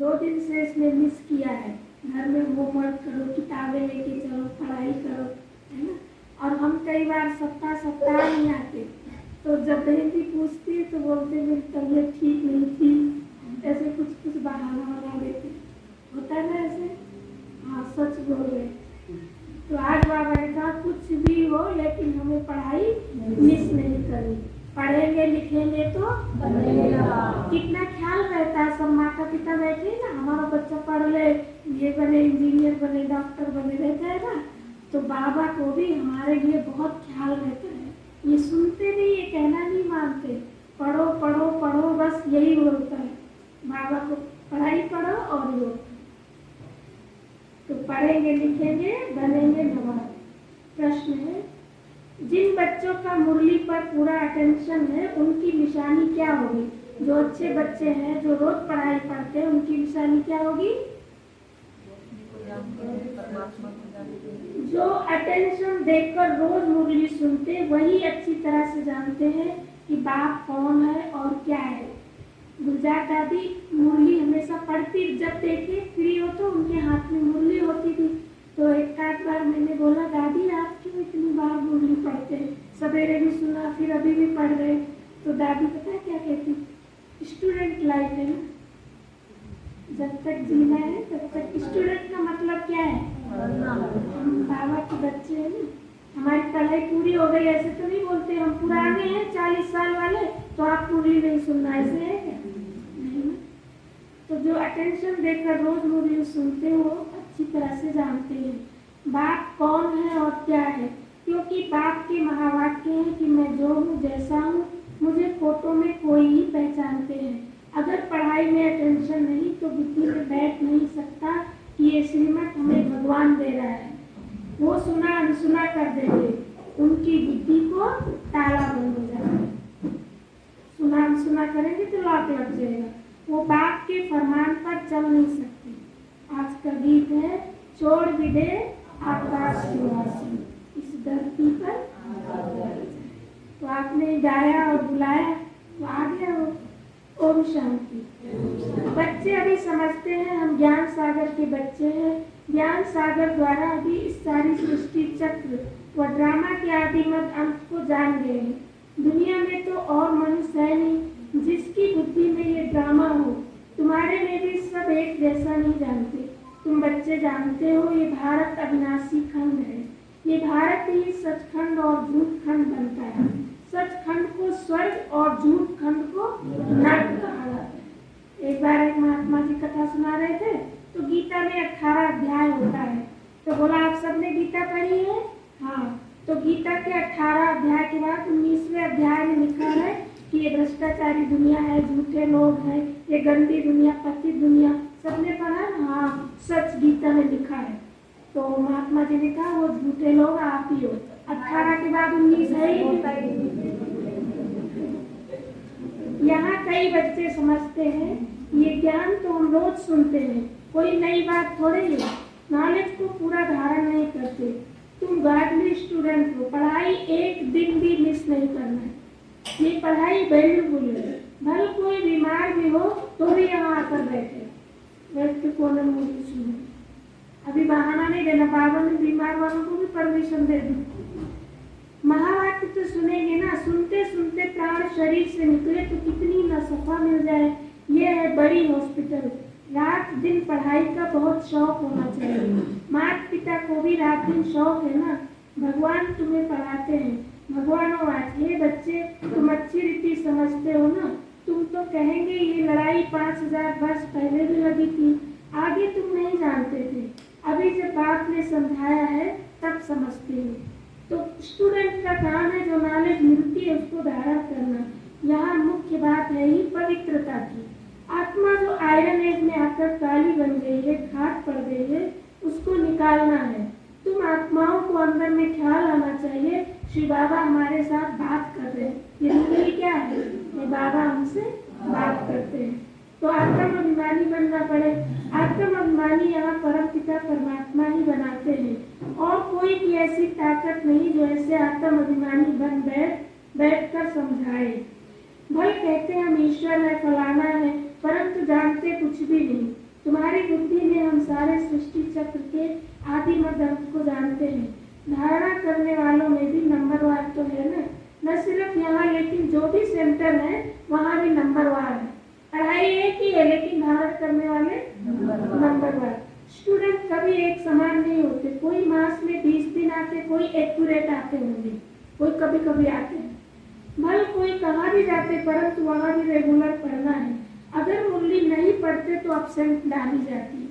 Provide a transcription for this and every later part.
2 दिन से इसने मिस किया है। घर में होमवर्क करो, किताबें लेके चलो, पढ़ाई करो, है ना। और हम कई बार सप्ताह नहीं आते, तो जब बहन पूछती है तो बोलते मेरी तबीयत ठीक नहीं थी, ऐसे कुछ बहाना बना देते। होता है ना ऐसे। हाँ, सच बोल रहे। तो आज बाबा ने कहा कुछ भी हो लेकिन हमें पढ़ाई मिस नहीं करनी। पढ़ेंगे लिखेंगे तो कितना ख्याल रहता है। सब माता पिता बैठे ना, हमारा बच्चा पढ़ ले, ये बने, इंजीनियर बने, डॉक्टर बने, रहता है ना। तो बाबा को भी हमारे लिए बहुत ख्याल रहता है। ये सुनते नहीं, ये कहना नहीं मानते, पढ़ो पढ़ो पढ़ो, बस यही बोलता है बाबा को, पढ़ाई पढ़ो और योग। तो पढ़ेंगे लिखेंगे बनेंगे नवाब। प्रश्न है, जिन बच्चों का मुरली पर पूरा अटेंशन है उनकी निशानी क्या होगी? जो अच्छे बच्चे हैं, जो रोज पढ़ाई पढ़ते हैं, उनकी निशानी क्या होगी? जो अटेंशन देकर रोज मुरली सुनते, वही अच्छी तरह से जानते हैं कि बाप कौन है और क्या है। गुलजार दादी मुरली हमेशा पढ़ती, जब देखे फ्री हो तो उनके हाथ में मुरली होती थी। तो एक आध बार मैंने बोला, दादी आप क्यों इतनी बार मुरली पढ़ते हैं? सवेरे भी सुना, फिर अभी भी पढ़ रहे। तो दादी पता है क्या कहती? स्टूडेंट लाइफ है ना, जब तक जीना है तब तक। स्टूडेंट का मतलब क्या है? हम बाबा के बच्चे हैं ना, हमारी पढ़ाई पूरी हो गई ऐसे तो नहीं बोलते। हम पुराने हैं 40 साल वाले, तो आप मुरली नहीं सुनना, ऐसे है क्या? नहीं ना। तो जो अटेंशन देकर रोज मुरली सुनते हो अच्छी तरह से जानते हैं बाप कौन है और क्या है। क्योंकि बाप के महावाक्य हैं कि मैं जो हूँ जैसा हूँ, मुझे फोटो में कोई ही पहचानते हैं। अगर पढ़ाई में अटेंशन नहीं तो बुद्धि में बैठ नहीं सकता कि ये श्रीमत हमें भगवान दे रहा है। वो सुना अनसुना कर देंगे, उनकी बुद्धि को ताला बंद हो जाएगा। सुना अनसुना करेंगे तो लॉक लग जाएगा। वो बाप के फरमान पर चल नहीं सकते। आज का गीत है, छोड़ भी दे आकाश की वासी, इस धरती पर। तो आपने गाया और बुलाया तो आ गया वो। ओम शांति। बच्चे अभी समझते हैं हम ज्ञान सागर के बच्चे हैं। ज्ञान सागर द्वारा अभी इस सारी सृष्टि चक्र व ड्रामा के आदिमत अंत को जान गए हैं। दुनिया में तो और मनुष्य है नहीं जिसकी बुद्धि में ये ड्रामा हो। तुम्हारे में भी सब एक जैसा नहीं जानते। तुम बच्चे जानते हो ये भारत अविनाशी खंड है। ये भारत ही सचखंड और झूठ खंड बनता है। सचखंड को स्वर्ग और झूठ खंड को नरक कहा जाता है। एक बार एक महात्मा जी कथा सुना रहे थे, तो गीता में 18 अध्याय होता है। तो बोला आप सबने गीता पढ़ी है? हाँ। तो गीता के 18 अध्याय के बाद 19वें अध्याय में लिखा है कि ये भ्रष्टाचारी दुनिया है, झूठे लोग हैं, ये गंदी दुनिया, पतित दुनिया। सबने पढ़ा? हाँ, सच गीता में लिखा है। तो महात्मा जी ने कहा वो झूठे लोग आप ही हो। 18 के बाद 19 है ही। यहाँ कई बच्चे समझते हैं ये ज्ञान तो हम रोज सुनते हैं, कोई नई बात थोड़ी है। नॉलेज को पूरा धारण नहीं करते। तुम गॉडली स्टूडेंट हो, पढ़ाई एक दिन भी मिस नहीं करना है। ये पढ़ाई वैल्यूबुल है। भले कोई बीमार भी हो तो भी यहाँ आकर बैठ के कोने में मुझे सुनो। अभी बहाना नहीं देना, बाबा ने बीमार वालों को भी परमिशन दे दी। महावाक्य तो सुनेंगे ना, सुनते सुनते प्राण शरीर से निकले तो कितनी नसफा मिल जाए। ये है बड़ी हॉस्पिटल। रात दिन पढ़ाई का बहुत शौक होना चाहिए। माता पिता को भी रात दिन शौक है ना। भगवान तुम्हें पढ़ाते हैं। भगवानों आज हे बच्चे तुम अच्छी रीति समझते हो ना। तुम तो कहेंगे ये लड़ाई 5000 वर्ष पहले भी लगी थी, आगे तुम नहीं जानते थे। अभी जब बाप ने समझाया है तब समझते हो। तो स्टूडेंट का काम है जो नॉलेज मिलती है उसको धारण करना। यहाँ मुख्य बात है ही पवित्रता की। आत्मा जो आयरन एज में आकर काली बन गई है, खाट पड़ गई है, उसको निकालना है। तुम आत्माओं को अंदर में ख्याल आना चाहिए श्री बाबा हमारे साथ बात कर रहे हैं। ये जिंदगी क्या है? ये बाबा हमसे बात करते हैं। तो आत्म अभिमानी बनना पड़े। आत्म अभिमानी यहाँ परम पिता परमात्मा ही बनाते हैं और कोई भी ऐसी ताकत नहीं जो ऐसे आत्म अभिमानी बन बैठ कर समझाए। भले कहते हैं हम ईश्वर है, फलाना है, परंतु जानते कुछ भी नहीं। हमारी बुद्धि में हम सारे सृष्टि चक्र के आदि मध्य अंत को जानते हैं। धारणा करने वालों में भी नंबरवार तो है ना, न सिर्फ यहाँ लेकिन जो भी सेंटर है वहाँ भी नंबरवार है। पढ़ाई एक ही है लेकिन धारण करने वाले नंबरवार। स्टूडेंट कभी एक समान नहीं होते, कोई मास में 20 दिन आते, कोई एक्यूरेट आते होंगे, कोई कभी कभी आते हैं, भले कोई कहाँ भी जाते, परंतु वहाँ भी रेगुलर पढ़ना है। अगर मुरली नहीं पढ़ते तो अब्सेंट डाली जाती है,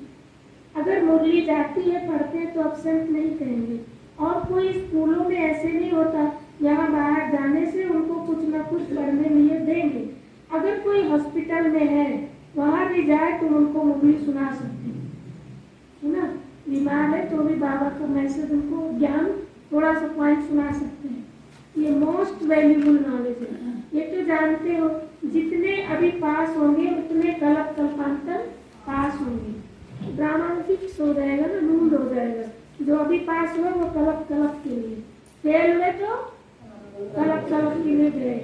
अगर मुरली जाती है पढ़ते तो अब्सेंट नहीं कहेंगे। और कोई स्कूलों में ऐसे नहीं होता, यहाँ बाहर जाने से उनको कुछ न कुछ पढ़ने लिए देंगे। अगर कोई हॉस्पिटल में है वहाँ भी जाए तो उनको मुरली सुना सकते हैं, है ना। बीमार है तो भी बाबा का मैसेज उनको ज्ञान थोड़ा सा पॉइंट सुना सकते हैं। ये मोस्ट वैल्यूबल नॉलेज है। ये तो जानते हो जितने अभी पास होंगे उतने कल्प कल्पांतर पास होंगे। ब्राह्मण फिक्स हो जाएगा ना, रूल हो जाएगा। जो अभी पास हुए वो कल्प कल्प के लिए, फेल हुए तो कल्प कल्प के लिए गए।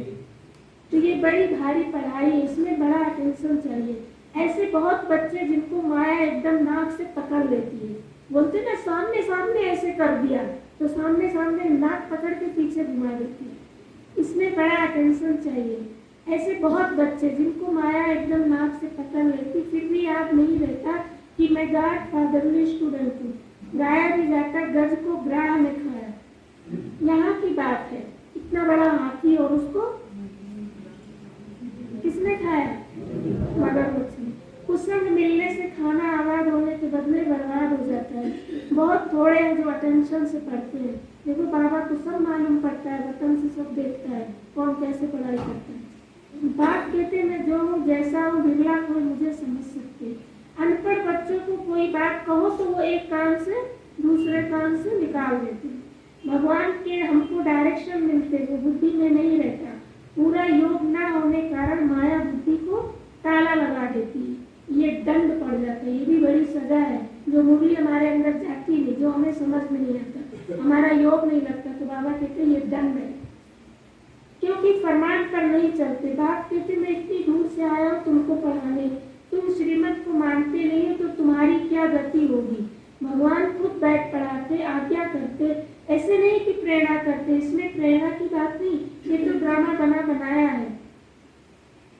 तो ये बड़ी भारी पढ़ाई है, इसमें बड़ा अटेंशन चाहिए। ऐसे बहुत बच्चे जिनको माया एकदम नाक से पकड़ लेती है, बोलते ना सामने सामने ऐसे कर दिया तो सामने सामने नाक पकड़ के पीछे घुमा देती है। इसमें बड़ा अटेंशन चाहिए। ऐसे बहुत बच्चे जिनको माया एकदम नाक से पकड़ लेती, फिर भी याद नहीं रहता कि मैं गॉड फादरली स्टूडेंट हूँ। गाया भी जाता गज को ग्राह में खाया। यहाँ की बात है, इतना बड़ा हाथी और उसको किसने खाया? मगरमच्छ ने। कुसंग मिलने से खाना आबाद होने के बदले बर्बाद हो जाता है। बहुत थोड़े हैं जो अटेंशन से पढ़ते हैं। देखो बाबा को सब मालूम पड़ता है, वतन से सब देखता है कौन कैसे पढ़ाई करता है। बाप कहते मैं जो हूँ जैसा हूँ, बिगड़ा कोई मुझे समझ सकते। अनपढ़ बच्चों को कोई बात कहो तो वो एक कान से दूसरे कान से निकाल देते। भगवान के हमको डायरेक्शन मिलते, वो बुद्धि में नहीं रहता। पूरा योग ना होने कारण माया बुद्धि को ताला लगा देती है, ये दंड पड़ जाता है। ये भी बड़ी सजा है जो मुरली हमारे अंदर जाती नहीं, जो हमें समझ में नहीं आता, हमारा योग नहीं लगता, तो बाबा कहते ये दंड है, क्योंकि फरमान पर नहीं चलते। बाप कहते मैं इतनी दूर से आया हूँ तुमको पढ़ाने, तुम श्रीमत को मानते नहीं हो तो तुम्हारी क्या गति होगी। भगवान खुद बैठ पढ़ाते, आज्ञा करते, ऐसे नहीं कि प्रेरणा करते। इसमें प्रेरणा की बात नहीं, ये तो ड्रामा बना बनाया है,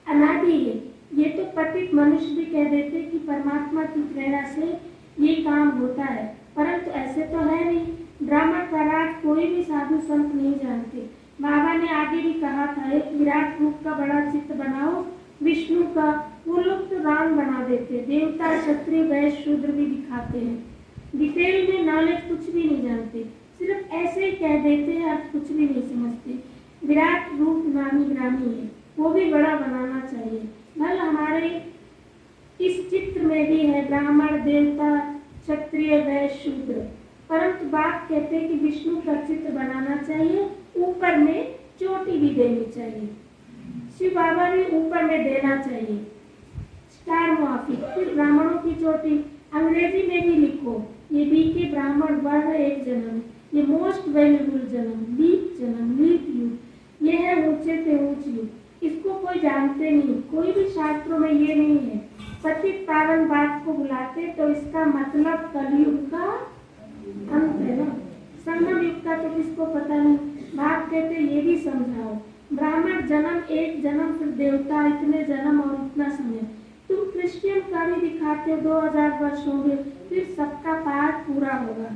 अनादि है। ये तो पतित मनुष्य भी कह देते कि परमात्मा की प्रेरणा से ये काम होता है, परंतु ऐसे तो है नहीं। ड्रामा का राज कोई भी साधु संत नहीं जानते। बाबा ने आगे भी कहा था एक विराट रूप का बड़ा चित्र बनाओ विष्णु का, वो लोग तो राम बना देते, देवता क्षत्रिय वैश्य शूद्र भी दिखाते हैं। डिटेल में नॉलेज कुछ भी नहीं जानते, सिर्फ ऐसे ही कह देते हैं, आप कुछ भी नहीं समझते। विराट रूप नामी ग्रामी है, वो भी बड़ा बनाना चाहिए। भल हमारे इस चित्र में भी है ब्राह्मण देवता क्षत्रिय वैश्य शूद्र, परंतु बाप कहते हैं कि विष्णु का चित्र बनाना चाहिए, ऊपर में चोटी भी देनी चाहिए। शिव बाबा ने ऊपर में देना चाहिए स्टार मुआफी। फिर ब्राह्मणों की चोटी अंग्रेजी में भी लिखो, ये बी के ब्राह्मण वर्ण एक जन्म, ये मोस्ट वैल्यूबल जन्म, लीप जन्म, लीप युग, ये है ऊंचे से ऊंच युग। इसको कोई जानते नहीं, कोई भी शास्त्रों में ये नहीं है। पतित पावन बात को बुलाते तो इसका मतलब कलयुग का अंत है ना, संगम युग का तो किसको पता नहीं। बाप कहते ये भी समझाओ, ब्राह्मण जन्म एक जन्म, फिर देवता इतने जन्म और इतना समय। तुम क्रिश्चियन का भी दिखाते हो 2000 वर्ष होंगे, फिर सबका पाठ पूरा होगा,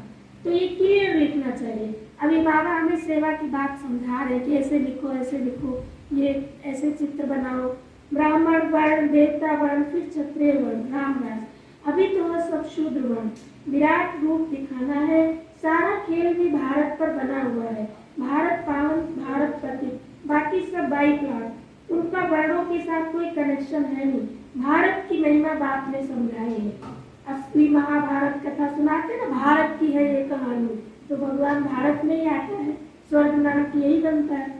तो ये क्लियर लिखना चाहिए। अभी बाबा हमें सेवा की बात समझा रहे कि ऐसे लिखो ऐसे लिखो, ये ऐसे चित्र बनाओ, ब्राह्मण वर्ण देवता वर्ण फिर क्षत्रिय वर्ण रामराज, अभी तो वह सब शूद्र वर्ण। विराट रूप दिखाना है। सारा खेल भी भारत पर बना हुआ है, भारत पावन भारत पति, बाकी सब बाई प्लाट, उनका वर्णों के साथ कोई कनेक्शन है नहीं। भारत की महिमा बाप ने समझाई है। असली महाभारत कथा सुनाते ना, भारत की है ये कहानी, तो भगवान भारत में ही आता है, स्वर्ग नरक यही बनता है।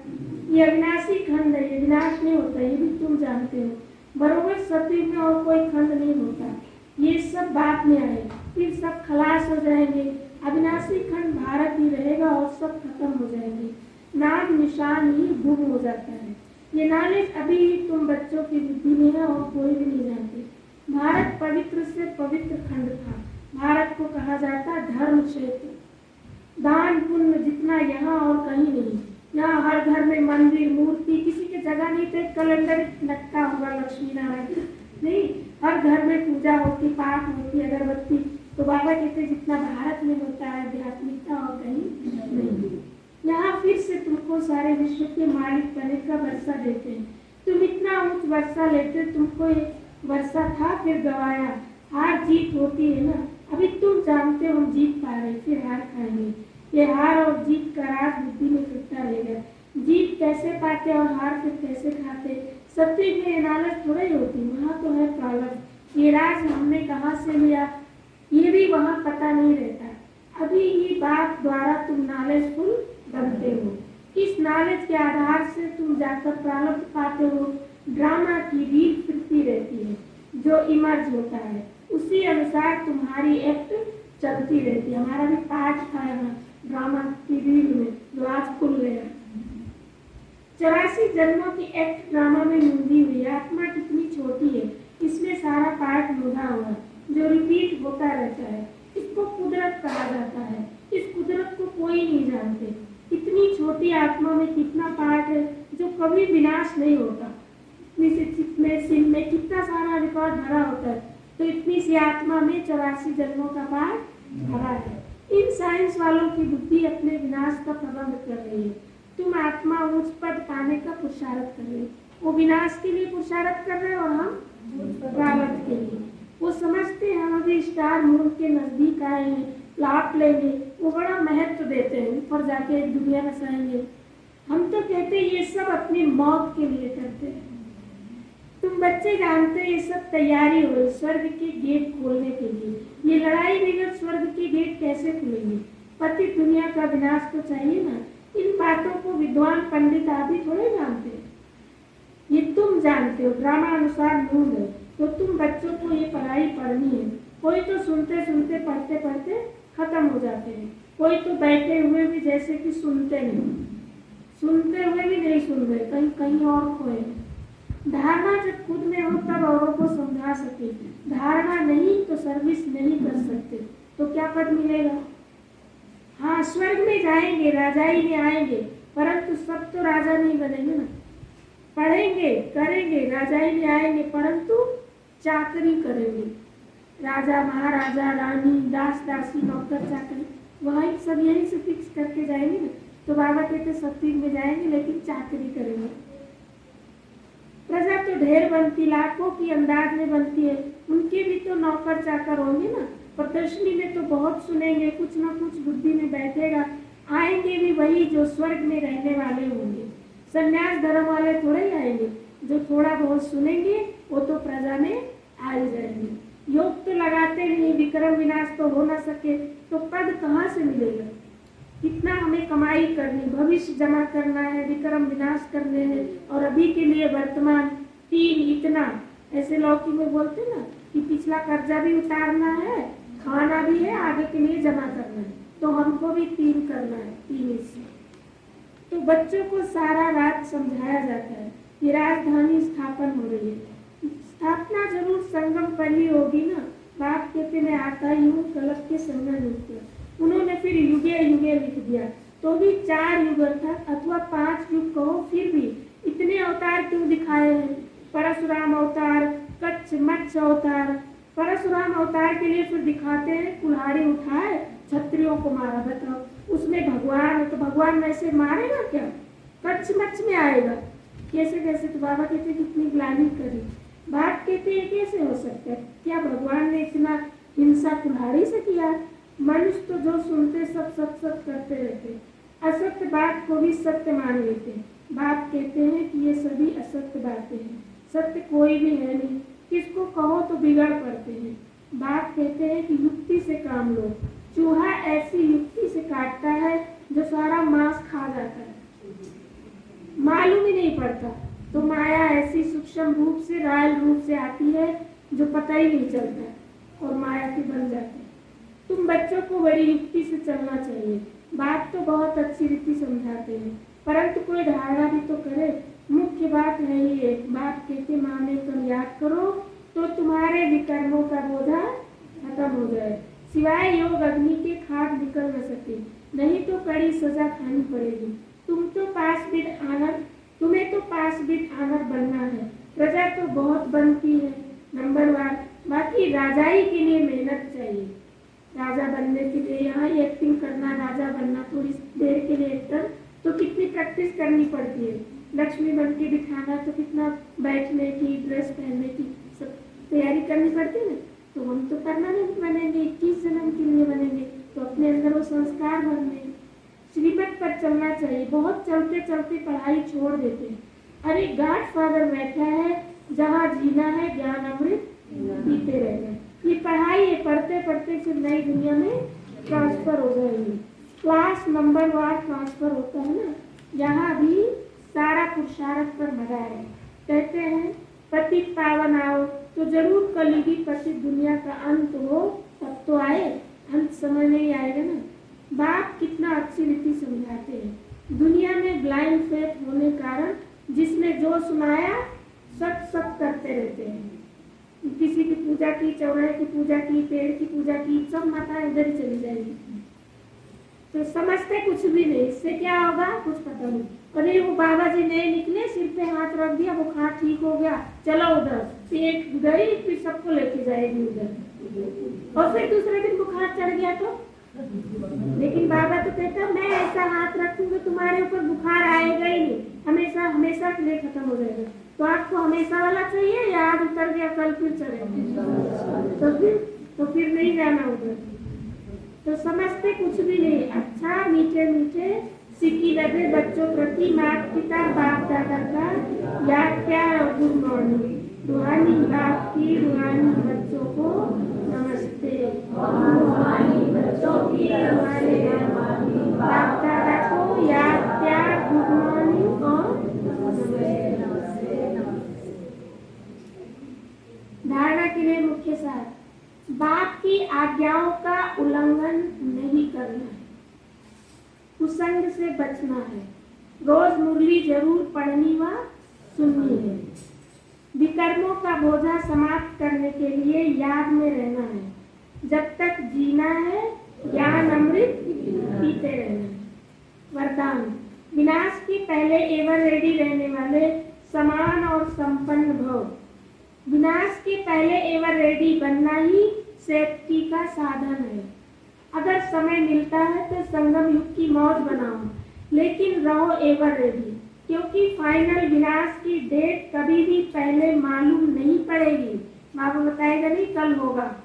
ये अविनाशी खंड है, ये विनाश नहीं होता, ये भी तुम जानते हो। बरोबर सतयुग में और कोई खंड नहीं होता, ये सब बाद में आए, फिर सब खलास हो जाएंगे। अविनाशी खंड भारत ही रहेगा और सब खत्म हो जाएंगे, नाम निशान ही गुम हो जाता है। ये नॉलेज अभी तुम बच्चों की बुद्धि में है और कोई भी नहीं जानते। भारत पवित्र से पवित्र खंड था। भारत को कहा जाता धर्म क्षेत्र। दान पुण्य जितना यहाँ और कहीं नहीं। यहाँ हर घर में मंदिर मूर्ति, किसी के जगह नहीं तो एक कैलेंडर लगता होगा लक्ष्मी नारायण, नहीं, हर घर में पूजा होती, पाठ होती, अगरबत्ती। तो बाबा कहते जितना भारत में होता है आध्यात्मिकता और कहीं नहीं। यहाँ फिर से तुमको सारे विश्व के मालिक बने का वर्षा देते हैं। तुम इतना उच्च वर्षा लेते, तुमको एक वर्षा था फिर गवाया। हार जीत होती है ना, अभी तुम जानते हो हम जीत पा रहे फिर हार खाएंगे। ये हार और जीत का राज बुद्धि में फिरता रहेगा। जीत कैसे पाते और हार फिर कैसे खाते, सत्युग में लालच थोड़ा ही होती, वहाँ तो है प्रालब्ध। ये राज हमने कहाँ से लिया ये भी वहाँ पता नहीं रहता। अभी ये बात द्वारा तुम नॉलेजफुल बनते हो। किस नॉलेज के आधार से तुम जाकर प्रालब्ध पाते हो। ड्रामा की रील फिरती रहती है, जो इमर्ज होता है उसी अनुसार तुम्हारी एक्ट चलती रहती है। हमारा भी पाठ था यहाँ ड्रामा की रील में, जो आज खुल गया। 84 जन्मों की एक्ट ड्रामा में मूंदी हुई। आत्मा कितनी छोटी है, इसमें सारा पार्ट मूंदा हुआ जो रिपीट होता रहता है। इसको कुदरत कहा जाता है। इस कुदरत को कोई नहीं जानते। इतनी छोटी आत्मा में कितना पार्ट है जो कभी विनाश नहीं होता। चित्त में सिर में कितना सारा रिकॉर्ड भरा होता है, तो इतनी सी आत्मा में 84 जन्मों का पार्ट भरा है। इन साइंस वालों की बुद्धि अपने विनाश का प्रबंध कर रही है। तुम आत्मा उच्च पद पाने का पुरुषार्थ कर रहे हो। वो विनाश के लिए पुरुषार्थ कर रहे हैं और हम प्रारब्ध के लिए। वो समझते हैं हम अभी स्टार मून के नजदीक आए हैं, लाभ लेंगे, वो बड़ा महत्व देते हैं, ऊपर जाके दुनिया बसाएंगे। हम तो कहते हैं ये सब अपनी मौत के लिए करते हैं। तुम बच्चे जानते हैं ये सब तैयारी हो स्वर्ग के गेट खोलने के लिए। ये लड़ाई बिगड़ स्वर्ग के गेट कैसे खुलेंगे। पति दुनिया का विनाश तो चाहिए ना। इन बातों को विद्वान पंडित आदि थोड़े जानते हैं, ये तुम जानते हो। ड्रामा अनुसार मूड है तो तुम बच्चों को ये पढ़ाई पढ़नी है। कोई तो सुनते सुनते पढ़ते पढ़ते खत्म हो जाते हैं, कोई तो बैठे हुए भी जैसे कि सुनते नहीं, सुनते हुए भी नहीं सुन रहे, कहीं कहीं और खोए। धारणा जब खुद में हो तब औरों को समझा सके। धारणा नहीं तो सर्विस नहीं कर सकते, तो क्या पद मिलेगा। हाँ, स्वर्ग में जाएंगे, राजाई में आएंगे, परंतु सब तो राजा नहीं बनेंगे ना। पढ़ेंगे करेंगे, राजाई में आएंगे, परंतु चाकरी करेंगे। राजा महाराजा रानी दास दासी नौकर चाकरी वही सब यही से फिक्स करके जाएंगे ना। तो बाबा कहते सत्युग में जाएंगे लेकिन चाकरी करेंगे। प्रजा तो ढेर बनती, लाखों की अंदाज में बनती है, उनके भी तो नौकर चाकर होंगे ना। प्रदर्शनी में तो बहुत सुनेंगे, कुछ ना कुछ बुद्धि में बैठेगा। आएंगे भी वही जो स्वर्ग में रहने वाले होंगे। संन्यास धर्म वाले थोड़े ही आएंगे, जो थोड़ा बहुत सुनेंगे वो तो प्रजा में आ ही जाएंगे। योग तो लगाते नहीं, विक्रम विनाश तो हो ना सके, तो पद कहाँ से मिलेगा। कितना हमें कमाई करनी, भविष्य जमा करना है, विक्रम विनाश करने हैं, और अभी के लिए वर्तमान 3 इतना। ऐसे लौकी में बोलते ना कि पिछला कर्जा भी उतारना है, खाना भी है, आगे के लिए जमा करना है, तो हमको भी 3 करना है, 3 हिस्से। तो बच्चों को सारा रात समझाया जाता है कि राजधानी स्थापन हो रही है। स्थापना जरूर संगम पर ही होगी ना। बाप कहते मैं आता ही हूँ कलप के संगम युग। उन्होंने फिर युगे युगे लिख दिया, तो भी 4 युग था अथवा 5 युग कहो, फिर भी इतने अवतार क्यों दिखाए हैं। परशुराम अवतार, कच्छ मत्स्य अवतार। परशुराम अवतार के लिए फिर दिखाते हैं कुल्हाड़ी उठाए क्षत्रियों को मारा। बताओ उसमें भगवान, तो भगवान वैसे मारेगा क्या। कच्छ मत्स्य में आएगा कैसे कैसे। तो बाबा कहते कितनी ग्लानि करी। बाप कहते हैं कैसे हो सकता है, क्या भगवान ने इतना हिंसा कुल्हाड़ी से किया। मनुष्य तो जो सुनते सब सत सत करते रहते, असत्य बात को भी सत्य मान लेते। बाप कहते हैं कि ये सभी असत्य बातें हैं, सत्य कोई भी है नहीं, किसको कहो तो बिगड़ पड़ते हैं। बाप कहते हैं कि युक्ति से काम लो। चूहा ऐसी युक्ति से काटता है जो सारा मांस खा जाता है, मालूम ही नहीं पड़ता। तो माया ऐसी सूक्ष्म रूप से रायल रूप से आती है जो पता ही नहीं चलता और माया की बन जाती है। तुम बच्चों को बड़ी युक्ति से चलना चाहिए। बात तो बहुत अच्छी रीति समझाते हैं, परंतु कोई धारणा भी तो करे। मुख्य बात है ये, बात कहते माँ में कल याद करो तो तुम्हारे विकर्मों का बोझा खत्म हो जाए। सिवाय योग अग्नि के खाट निकल न सके, नहीं तो कड़ी सजा खानी पड़ेगी। तुम्हें तो पास विद आनर बनना है। प्रजा तो बहुत बनती है नंबर 1, बाकी राजाई के लिए मेहनत चाहिए। राजा बनने के लिए यहाँ एक्टिंग करना, राजा बनना, थोड़ी देर के लिए एक्टर तो कितनी प्रैक्टिस करनी पड़ती है। लक्ष्मी बन के दिखाना तो कितना बैठने की, ड्रेस पहनने की सब तैयारी करनी पड़ती है ना। तो हम तो परमानेंट बनेंगे, 21 जन्म के लिए बनेंगे, तो अपने अंदर वो संस्कार भरने, श्रीमत पर चलना चाहिए। बहुत चलते चलते पढ़ाई छोड़ देते हैं। अरे गॉड फादर बैठा है, जहाँ जीना है ज्ञान अमृत पीते रहना। ये पढ़ाई है, पढ़ते पढ़ते फिर नई दुनिया में ट्रांसफर हो जाएगी। क्लास नंबर 1 ट्रांसफर होता है ना, यहाँ भी सारा पुरुषार्थ पर मरा है। कहते हैं पतित पावन आओ, तो जरूर कलयुगी पतित दुनिया का अंत हो, तब तो आए। अंत समय नहीं आएगा ना। बाप कितना अच्छी रीति समझाते हैं। दुनिया में ब्लाइंड फेथ होने कारण जिसने जो सुनाया सब करते रहते हैं। किसी की पूजा की, चौराहे की पूजा की, पेड़ की पूजा की, सब माता इधर ही चली जाएगी। तो समझते कुछ भी नहीं, इससे क्या होगा कुछ पता नहीं। अरे वो बाबा जी नए निकले, सिर पे हाथ रख दिया, बुखार ठीक हो गया, चलो उधर, फिर एक गई, फिर सबको लेके जाएगी उधर, और फिर दूसरे दिन बुखार चढ़ गया तो। लेकिन बाबा तो कहता मैं ऐसा हाथ रखूंगा तुम्हारे ऊपर बुखार आएगा ही नहीं, हमेशा हमेशा के लिए खत्म हो जाएगा। तो आपको हमेशा वाला चाहिए, या आज उतर गया कल फिर चढ़ेगा, तो फिर नहीं जाना उधर। तो समझते कुछ भी नहीं। अच्छा मीठे मीठे सिक्की लगे बच्चों प्रति माता पिता बाप दादा का याद क्या गुड मॉर्निंग। रूहानी बाप की, रूहानी बच्चों को नमस्ते। रूहानी बच्चों की, रूहानी बाप दादा को याद क्या गुड मॉर्निंग और धारणा के लिए मुख्य सार। बाप की आज्ञाओं का उल्लंघन नहीं करना है, कुसंग से बचना है, रोज मुरली जरूर पढ़नी व सुननी है, विकर्मों का बोझा समाप्त करने के लिए याद में रहना है, जब तक जीना है ज्ञान अमृत पीते रहना है। वरदान। विनाश के पहले एवर रेडी रहने वाले समान और संपन्न भव। विनाश के पहले एवर रेडी बनना ही सेफ्टी का साधन है। अगर समय मिलता है तो संगम युग की मौज बनाओ, लेकिन रहो एवर रेडी, क्योंकि फाइनल विनाश की डेट कभी भी पहले मालूम नहीं पड़ेगी। बाबा बताएगा नहीं कल होगा,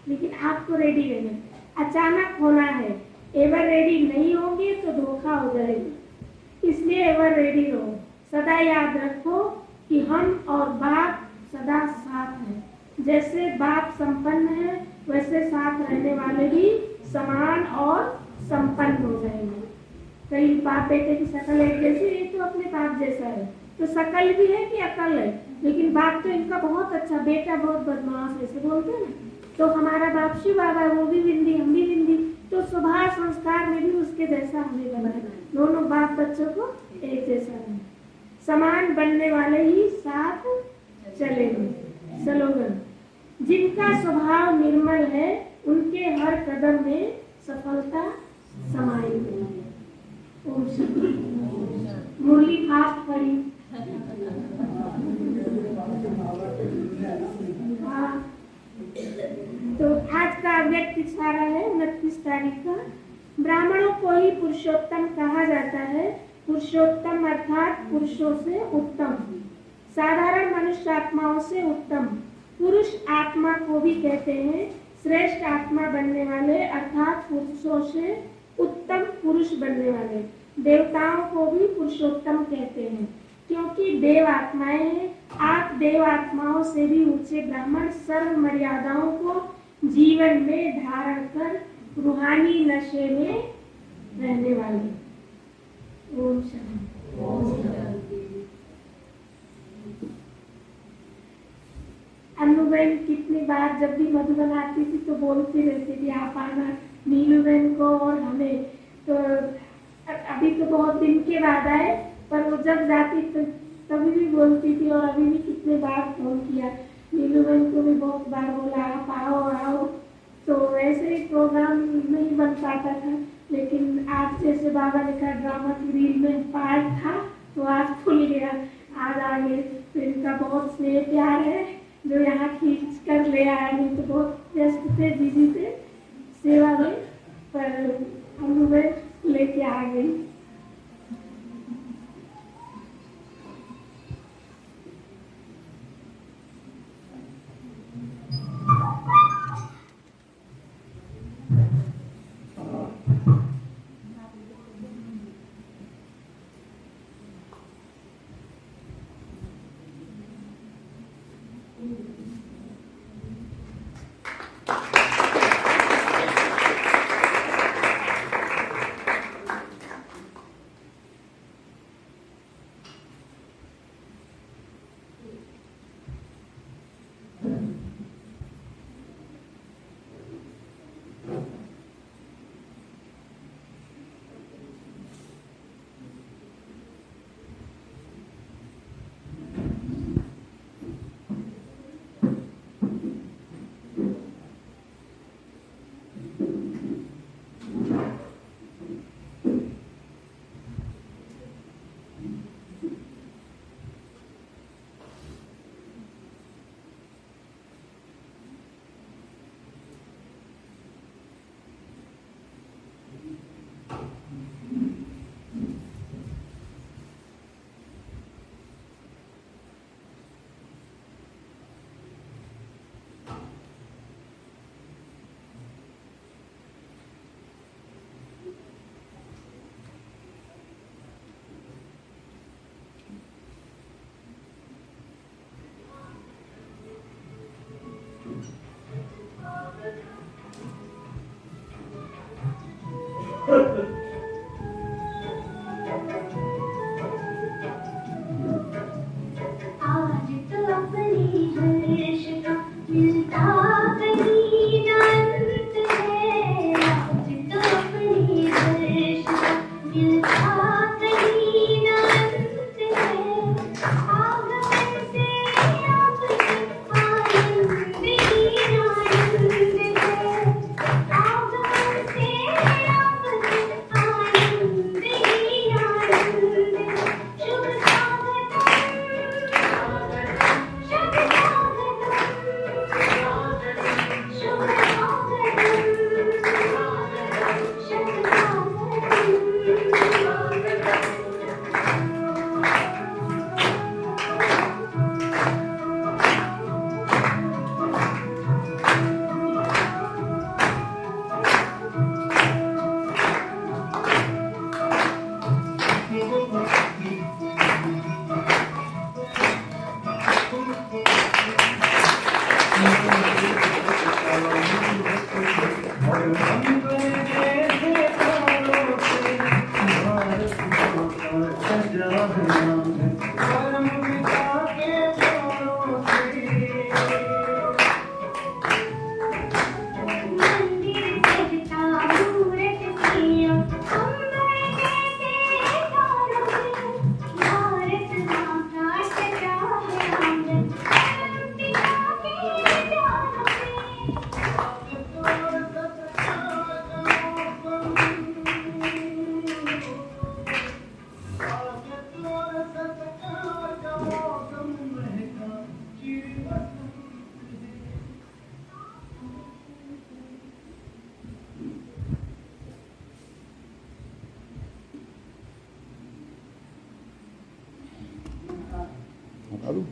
लेकिन आपको रेडी रहना। अचानक होना है, एवर रेडी नहीं होंगे तो धोखा हो जाएगा। इसलिए एवर रेडी रहो। सदा याद रखो कि हम और बाप सदा साथ हैं। जैसे बाप संपन्न है, वैसे साथ रहने वाले भी समान और संपन्न हो जाएंगे। कई बाप बेटे की शकल एक जैसी है, तो अपने बाप जैसा है, तो शकल भी है कि अकल है, लेकिन बाप तो इनका बहुत अच्छा, बेटा बहुत बदमाश, ऐसे बोलते हैं ना। तो हमारा बाप शिव बाबा, वो भी बिंदी, हम भी बिंदी, तो स्वभाव संस्कार में भी उसके जैसा हमें बना है। दोनों बाप बच्चों को एक जैसा है। समान बनने वाले ही साथ चलेंगे। स्लोगन। जिनका स्वभाव निर्मल है, उनके हर कदम में सफलता समाई है। ओम शांति। मुरली फास्ट पड़ी। हाँ, तो आज का अव्यक्त इशारा है 29 तारीख का। ब्राह्मणों को ही पुरुषोत्तम कहा जाता है। पुरुषोत्तम अर्थात पुरुषों से उत्तम, साधारण मनुष्य आत्माओं से उत्तम। पुरुष आत्मा को भी कहते हैं श्रेष्ठ आत्मा बनने वाले, अर्थात पुरुषों से उत्तम पुरुष बनने वाले। देवताओं को भी पुरुषोत्तम कहते हैं, क्योंकि देव आत्माएं हैं। आप देव आत्माओं से भी ऊंचे ब्राह्मण, सर्व मर्यादाओं को जीवन में धारण कर रूहानी नशे में रहने वाले। ओम शांति। अन्नूबेन कितनी बार जब भी मधुबन आती थी तो बोलती रहती थी आप आना नीलूबेन को और हमें। तो अभी तो बहुत दिन के बाद आए, पर वो जब जाती तो तभी भी बोलती थी, और अभी भी कितने बार फोन किया। नीलू बहन को भी बहुत बार बोला आप आओ आओ, तो वैसे ही प्रोग्राम नहीं बन पाता था। लेकिन आज जैसे बाबा ने कहा ड्रामा की रील में पार्ट था, तो आज खुल गया, आज आ गए। तो इनका बहुत स्नेह प्यार है जो यहाँ खींच कर ले आया, नहीं तो बहुत व्यस्त थे, बिजी थे सेवा में, पर अनुभव लेके आ गई। Allô